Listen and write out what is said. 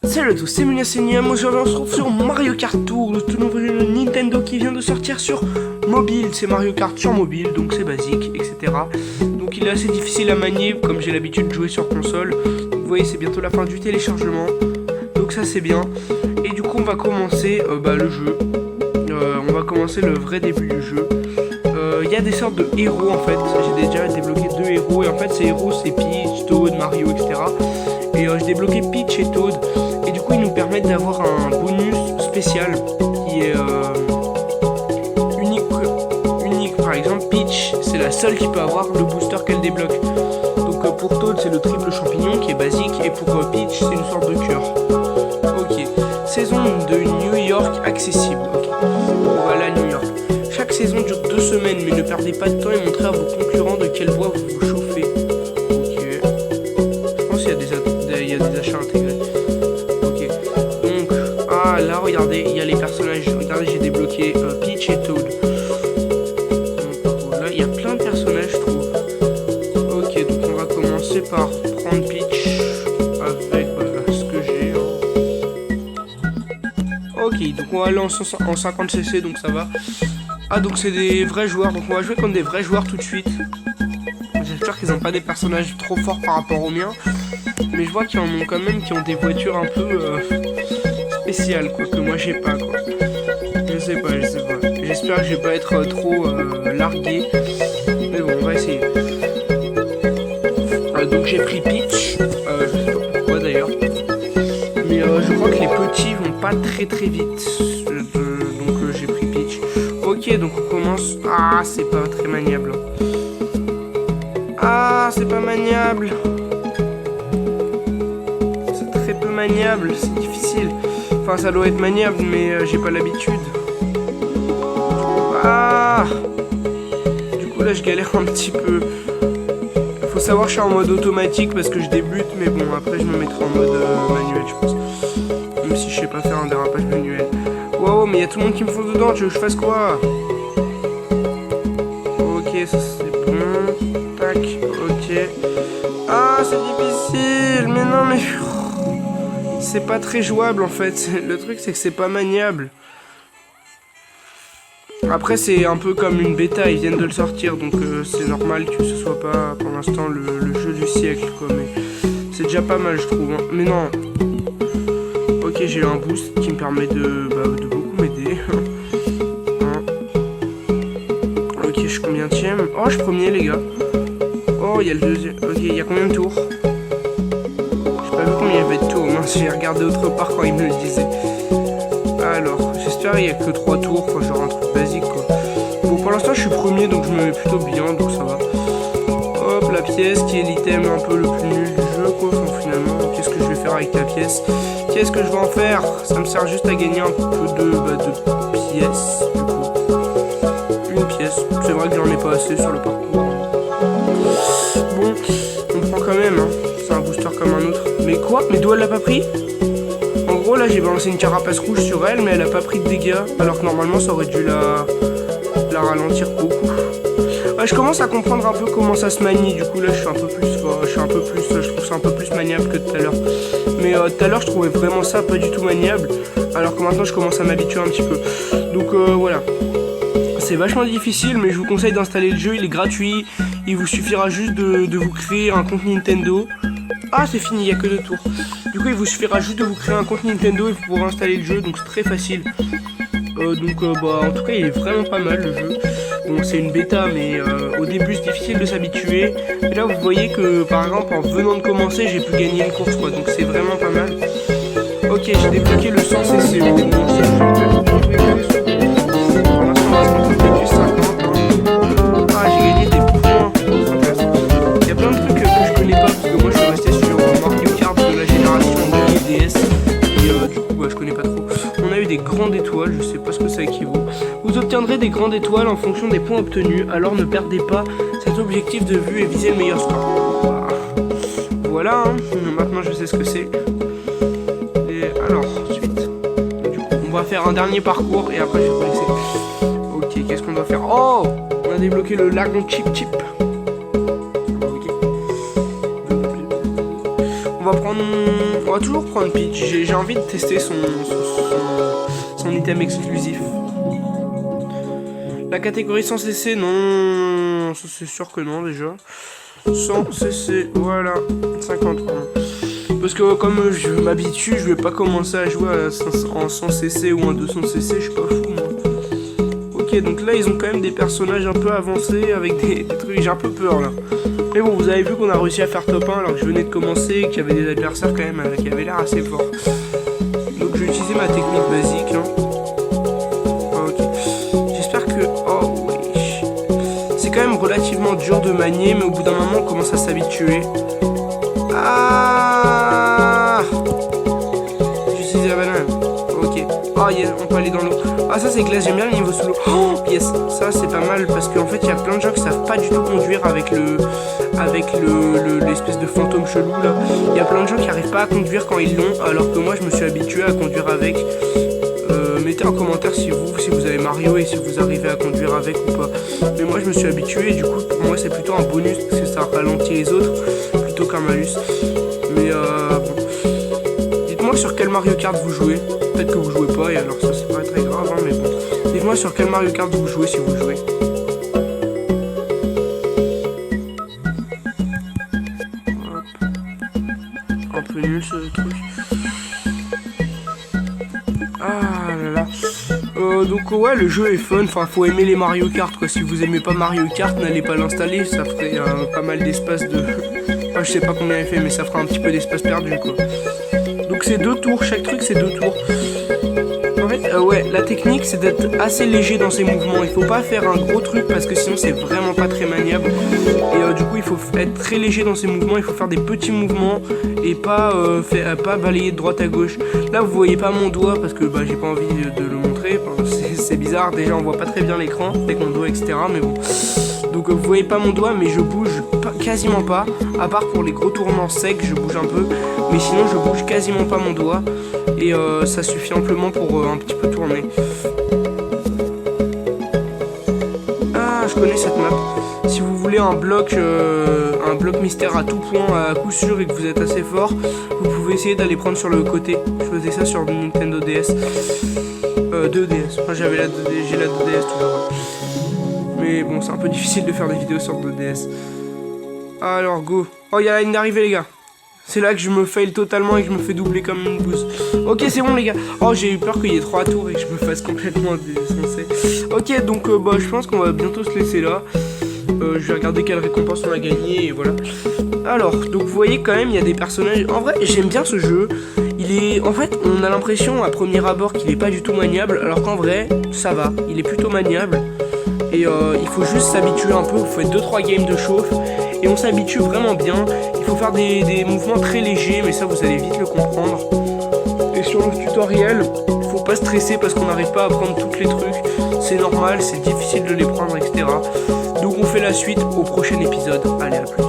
Salut à tous, c'est Munia Senyam. Aujourd'hui on se retrouve sur Mario Kart Tour, le tout nouveau jeu de Nintendo qui vient de sortir sur mobile. C'est Mario Kart sur mobile, donc c'est basique, etc. Donc il est assez difficile à manier, comme j'ai l'habitude de jouer sur console. Donc, vous voyez, c'est bientôt la fin du téléchargement, donc ça c'est bien. Et du coup on va commencer le jeu. On va commencer le vrai début du jeu. Il y a des sortes de héros en fait. J'ai déjà débloqué 2 héros, et en fait ces héros c'est Peach, Toad, Mario, etc. Et j'ai débloqué Peach et Toad. Et du coup ils nous permettent d'avoir un bonus spécial qui est unique. Par exemple Peach, c'est la seule qui peut avoir le booster qu'elle débloque. Donc pour Toad c'est le triple champignon qui est basique. Et pour Peach c'est une sorte de cœur. Ok. Saison de New York accessible. Okay. Voilà New York. Chaque saison dure 2 semaines, mais ne perdez pas de temps et montrez à vos concurrents de quelle voie vous vous chauffez. Ok. Je pense qu'il y a des achats intégrés. Là regardez, il y a les personnages. Regardez, j'ai débloqué Peach et Toad. Donc là il y a plein de personnages je trouve. Ok, donc on va commencer par prendre Peach avec ce que j'ai. Ok, donc on va aller en 50cc, donc ça va. Ah, donc c'est des vrais joueurs, donc on va jouer contre des vrais joueurs tout de suite. J'espère qu'ils n'ont pas des personnages trop forts par rapport aux miens, mais je vois qu'il y en a quand même qui ont des voitures un peu spécial quoi, que moi j'ai pas quoi. Je sais pas. J'espère que je vais pas être trop largué. Mais bon, on va essayer. Donc j'ai pris Peach. Je sais pas pourquoi d'ailleurs. Mais je crois que les petits vont pas très vite. Donc j'ai pris Peach. Ok, donc on commence. Ah, c'est pas très maniable. Ah, c'est pas maniable. C'est très peu maniable, c'est difficile. Enfin, ça doit être maniable, mais j'ai pas l'habitude. Ah! Du coup, là, je galère un petit peu. Faut savoir que je suis en mode automatique parce que je débute, mais bon, après, je me mettrai en mode manuel, je pense. Même si je sais pas faire un dérapage manuel. Wow, mais il y a tout le monde qui me fonce dedans, tu veux que je fasse quoi? Ok, ça c'est bon. Tac, ok. Ah, c'est difficile, mais non, mais... C'est pas très jouable en fait. Le truc c'est que c'est pas maniable. Après c'est un peu comme une bêta, ils viennent de le sortir, donc c'est normal que ce soit pas pour l'instant le jeu du siècle quoi. Mais c'est déjà pas mal je trouve. Hein. Mais non. Ok, j'ai eu un boost qui me permet de beaucoup m'aider. Ok, je suis combienième? Oh, je suis premier les gars. Oh, il y a le deuxième. Ok, il y a combien de tours? J'ai pas vu combien il y avait de tours, mince, j'ai regardé autre part quand il me le disait. Alors, j'espère qu'il n'y a que 3 tours, quoi, genre un truc basique quoi. Bon, pour l'instant je suis premier donc je me mets plutôt bien, donc ça va. Hop, la pièce qui est l'item un peu le plus nul du jeu quoi, enfin, finalement, qu'est-ce que je vais faire avec la pièce? Qu'est-ce que je vais en faire? Ça me sert juste à gagner un peu de pièces, du coup. Une pièce, c'est vrai que j'en ai pas assez sur le parcours. Bon, on prend quand même, hein. C'est un booster comme un autre. Mais quoi? Mais d'où elle l'a pas pris? En gros là j'ai balancé une carapace rouge sur elle, mais elle a pas pris de dégâts. Alors que normalement ça aurait dû la ralentir beaucoup. Ouais, je commence à comprendre un peu comment ça se manie. Du coup là je suis un peu plus fort. Je trouve ça un peu plus maniable que tout à l'heure. Mais tout à l'heure je trouvais vraiment ça pas du tout maniable. Alors que maintenant je commence à m'habituer un petit peu. Donc voilà. C'est vachement difficile, mais je vous conseille d'installer le jeu, il est gratuit. Il vous suffira juste de vous créer un compte Nintendo. Ah, c'est fini, il n'y a que 2 tours. Du coup, il vous suffira juste de vous créer un compte Nintendo et vous pourrez installer le jeu, donc c'est très facile. En tout cas, il est vraiment pas mal le jeu. Bon, c'est une bêta, mais au début, c'est difficile de s'habituer. Et là, vous voyez que, par exemple, en venant de commencer, j'ai pu gagner une course, quoi. Donc c'est vraiment pas mal. Ok, j'ai débloqué le 100cc. Ah, j'ai gagné des points. Il y a plein de trucs que je connais pas, parce que moi, je suis resté sur Mario Kart de la génération de DS. Et du coup, je connais pas trop. On a eu des grandes étoiles, je sais pas ce que ça équivaut. Vous obtiendrez des grandes étoiles en fonction des points obtenus, alors ne perdez pas cet objectif de vue et visez le meilleur score. Voilà, hein. Maintenant je sais ce que c'est. Et alors, ensuite, du coup, on va faire un dernier parcours et après je vais vous laisser. Ok, qu'est-ce qu'on doit faire? Oh, on a débloqué le lagon Chip Chip. Ok. va toujours prendre Peach. J'ai envie de tester son item exclusif. La catégorie sans CC, non. Ça, c'est sûr que non, déjà. Sans CC, voilà. 50 points. Parce que comme je m'habitue, je vais pas commencer à jouer en 100 CC ou en 200 CC, je suis pas fou, moi. Ok, donc là, ils ont quand même des personnages un peu avancés avec des trucs. J'ai un peu peur, là. Mais bon, vous avez vu qu'on a réussi à faire top 1 alors que je venais de commencer et qu'il y avait des adversaires quand même qui avaient l'air assez forts. Donc je vais utiliser ma technique basique. Hein. Ok. J'espère que... Oh wesh. C'est quand même relativement dur de manier, mais au bout d'un moment on commence à s'habituer. Ah, j'ai utilisé la banane. Ok. Ah, yeah, on peut aller dans l'eau. Ah, ça c'est classe, j'aime bien le niveau sous l'eau. Oh, yes, ça c'est pas mal parce qu'en fait il y a plein de gens qui savent pas du tout conduire avec l'espèce de fantôme chelou là. Il y a plein de gens qui arrivent pas à conduire quand ils l'ont, alors que moi je me suis habitué à conduire avec. Mettez en commentaire si vous avez Mario et si vous arrivez à conduire avec ou pas. Mais moi je me suis habitué et du coup pour moi c'est plutôt un bonus parce que ça ralentit les autres plutôt qu'un malus. Mais bon. Dites-moi sur quel Mario Kart vous jouez. Peut-être que vous jouez pas et alors ça c'est pas très grave hein, mais bon. Dites-moi sur quel Mario Kart vous jouez si vous jouez. Hop. Un peu nul ce truc. Ah là là. Donc ouais, le jeu est fun, enfin faut aimer les Mario Kart quoi. Si vous aimez pas Mario Kart, n'allez pas l'installer, ça ferait pas mal d'espace de... Enfin, je sais pas combien il fait, mais ça fera un petit peu d'espace perdu quoi. Donc c'est 2 tours, chaque truc c'est 2 tours. En fait, ouais, la technique c'est d'être assez léger dans ses mouvements. Il faut pas faire un gros truc parce que sinon c'est vraiment pas très maniable. Et du coup il faut être très léger dans ses mouvements. Il faut faire des petits mouvements et pas balayer de droite à gauche. Là vous voyez pas mon doigt parce que j'ai pas envie de le montrer. Enfin, c'est bizarre, déjà on voit pas très bien l'écran avec mon doigt etc. Mais bon. Donc vous voyez pas mon doigt mais je bouge quasiment pas. À part pour les gros tournants secs je bouge un peu. Mais sinon je bouge quasiment pas mon doigt. Et ça suffit amplement pour un petit peu tourner. Ah, je connais cette map. Si vous voulez un bloc mystère à tout point, à coup sûr, et que vous êtes assez fort, vous pouvez essayer d'aller prendre sur le côté. Je faisais ça sur Nintendo DS. 2DS. Enfin, j'ai la 2DS toujours. Mais bon, c'est un peu difficile de faire des vidéos sur 2DS. Alors, go. Oh, il y a la ligne d'arrivée, les gars. C'est là que je me fail totalement et que je me fais doubler comme une bouse. Ok, c'est bon les gars. Oh, j'ai eu peur qu'il y ait 3 tours et que je me fasse complètement défoncer. Ok, donc je pense qu'on va bientôt se laisser là. Je vais regarder quelle récompense on a gagné et voilà. Alors, donc vous voyez quand même, il y a des personnages... En vrai, j'aime bien ce jeu. En fait, on a l'impression à premier abord qu'il est pas du tout maniable, alors qu'en vrai, ça va. Il est plutôt maniable. Et il faut juste s'habituer un peu. Vous faites 2-3 games de chauffe. Et on s'habitue vraiment bien. Il faut faire des mouvements très légers, mais ça vous allez vite le comprendre. Et sur le tutoriel, il faut pas stresser parce qu'on n'arrive pas à prendre tous les trucs. C'est normal, c'est difficile de les prendre, etc. Donc on fait la suite au prochain épisode. Allez, à plus.